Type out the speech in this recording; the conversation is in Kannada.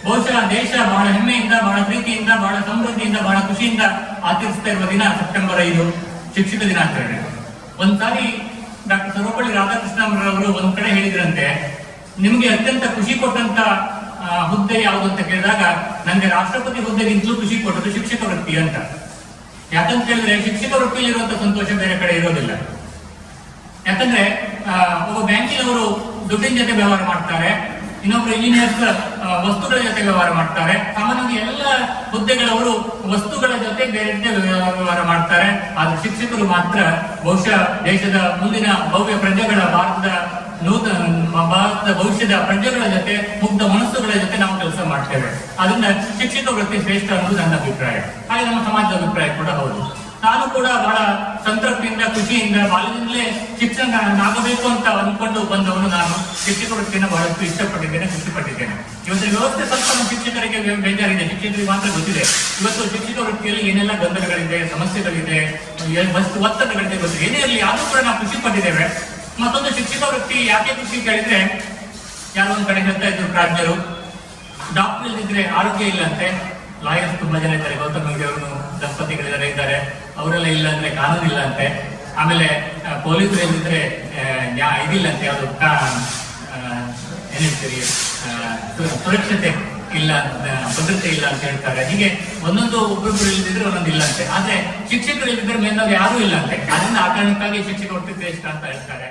ಬಹುಶಃ ದೇಶ ಬಹಳ ಹೆಮ್ಮೆಯಿಂದ, ಬಹಳ ಪ್ರೀತಿಯಿಂದ, ಬಹಳ ಸಮೃದ್ಧಿಯಿಂದ, ಬಹಳ ಖುಷಿಯಿಂದ ಆಚರಿಸ್ತಾ ಇರುವ ದಿನ ಸೆಪ್ಟೆಂಬರ್ 5 ಶಿಕ್ಷಕ ದಿನಾಚರಣೆ. ಒಂದ್ಸಾರಿ ಡಾಕ್ಟರ್ ಸರ್ವಪಲ್ಲಿ ರಾಧಾಕೃಷ್ಣರವರು ಒಂದ್ ಕಡೆ ಹೇಳಿದ್ರಂತೆ, ನಿಮ್ಗೆ ಅತ್ಯಂತ ಖುಷಿ ಕೊಟ್ಟಂತ ಹುದ್ದೆ ಯಾವುದು ಅಂತ ಕೇಳಿದಾಗ, ನನಗೆ ರಾಷ್ಟ್ರಪತಿ ಹುದ್ದೆಗಿಂತಲೂ ಖುಷಿ ಕೊಟ್ಟದ್ದು ಶಿಕ್ಷಕ ವೃತ್ತಿ ಅಂತ. ಯಾಕಂತ ಹೇಳಿದ್ರೆ ಶಿಕ್ಷಕ ವೃತ್ತಿಯಲ್ಲಿ ಇರುವಂತ ಸಂತೋಷ ಬೇರೆ ಕಡೆ ಇರೋದಿಲ್ಲ. ಯಾಕಂದ್ರೆ ಒಬ್ಬ ಬ್ಯಾಂಕಿನವರು ದುಡ್ಡಿನ ಜೊತೆ ವ್ಯವಹಾರ ಮಾಡ್ತಾರೆ, ಇನ್ನೊಬ್ರು ಇಂಜಿನಿಯರ್ಸ್ ವಸ್ತುಗಳ ಜೊತೆ ವ್ಯವಹಾರ ಮಾಡ್ತಾರೆ. ಸಾಮಾನ್ಯವಾಗಿ ಎಲ್ಲ ಹುದ್ದೆಗಳವರು ವಸ್ತುಗಳ ಜೊತೆ ಬೇರೆ ವ್ಯವಹಾರ ಮಾಡ್ತಾರೆ. ಆದ್ರೆ ಶಿಕ್ಷಕರು ಮಾತ್ರ ಬಹುಶಃ ದೇಶದ ಮುಂದಿನ ಭವ್ಯ ಪ್ರಜೆಗಳ ಭಾರತದ ಭವಿಷ್ಯದ ಪ್ರಜೆಗಳ ಜೊತೆ, ಮುಗ್ಧ ಮನಸ್ಸುಗಳ ಜೊತೆ ನಾವು ಕೆಲಸ ಮಾಡ್ತೇವೆ. ಅದರಿಂದ ಶಿಕ್ಷಕ ವೃತ್ತಿ ಶ್ರೇಷ್ಠ ಅನ್ನೋದು ನನ್ನ ಅಭಿಪ್ರಾಯ. ಹಾಗೆ ನಮ್ಮ ಸಮಾಜದ ಅಭಿಪ್ರಾಯ ಕೂಡ ಹೌದು. ನಾನು ಕೂಡ ಬಹಳ ಸಂತೃಪ್ತಿಯಿಂದ, ಖುಷಿಯಿಂದ ಬಾಲ್ಯದಿಂದಲೇ ಶಿಕ್ಷಕನಾಗಬೇಕು ಅಂತ ಅಂದ್ಕೊಂಡು ಬಂದವನು ನಾನು. ಶಿಕ್ಷಕ ವೃತ್ತಿಯನ್ನು ಬಹಳಷ್ಟು ಇಷ್ಟಪಟ್ಟಿದ್ದೇನೆ, ಖುಷಿಪಟ್ಟಿದ್ದೇನೆ. ಇವತ್ತಿನ ವ್ಯವಸ್ಥೆ ಸ್ವಲ್ಪ ನಮ್ಮ ಶಿಕ್ಷಕರಿಗೆ ಬೇಜಾರಿದೆ, ಶಿಕ್ಷಕರಿಗೆ ಮಾತ್ರ ಗೊತ್ತಿದೆ. ಇವತ್ತು ಶಿಕ್ಷಕ ವೃತ್ತಿಯಲ್ಲಿ ಏನೆಲ್ಲ ಗೊಂದಲಗಳಿದೆ, ಸಮಸ್ಯೆಗಳಿದೆ, ಒತ್ತಡಗಳಿದೆ ಗೊತ್ತಿದೆ. ಏನೇ ಇರಲಿ, ಆದ್ರೂ ಕೂಡ ನಾವು ಖುಷಿ ಪಟ್ಟಿದ್ದೇವೆ. ಮತ್ತೊಂದು ಶಿಕ್ಷಕ ವೃತ್ತಿ ಯಾಕೆ ಖುಷಿ ಕೇಳಿದ್ರೆ, ಯಾರೋ ಒಂದ್ ಕಡೆ ಹೇಳ್ತಾ ಇದ್ರು ಪ್ರಾಜ್ಞರು, ಡಾಕ್ಟರ್ ಇಲ್ದಿದ್ರೆ ಆರೋಗ್ಯ ಇಲ್ಲ ಅಂತೆ. ಲಾಯರ್ಸ್ ತುಂಬಾ ಜನ ಇದ್ದಾರೆ, ಗೌತಮ್ ಅವರು ದಂಪತಿಗಳಿದ್ದಾರೆ ಇದ್ದಾರೆ, ಅವರೆಲ್ಲ ಇಲ್ಲ ಅಂದ್ರೆ ಕಾನೂನು ಇಲ್ಲ ಅಂತೆ. ಆಮೇಲೆ ಪೊಲೀಸರು ಇಲ್ದಿದ್ರೆ ಇದಿಲ್ಲ ಅಂತೆ, ಯಾವುದು ಏನ್ ಹೇಳ್ತೀರಿ, ಸುರಕ್ಷತೆ ಇಲ್ಲ, ಭದ್ರತೆ ಇಲ್ಲ ಅಂತ ಹೇಳ್ತಾರೆ. ಹೀಗೆ ಒಂದೊಂದು ಒಬ್ಬೊಬ್ರು ಇಲ್ದಿದ್ರೆ ಒಂದೊಂದು ಇಲ್ಲ ಅಂತೆ. ಆದ್ರೆ ಶಿಕ್ಷಕರು ಇಲ್ದಿದ್ರೆ ಮೇಲ್ನವ್ರು ಯಾರು ಇಲ್ಲ ಅಂತೆ. ಅದರಿಂದ ಆ ಕಾರಣಕ್ಕಾಗಿ ಶಿಕ್ಷಕ ವೃತ್ತಿ ಶ್ರೇಷ್ಠ ಅಂತ ಹೇಳ್ತಾರೆ.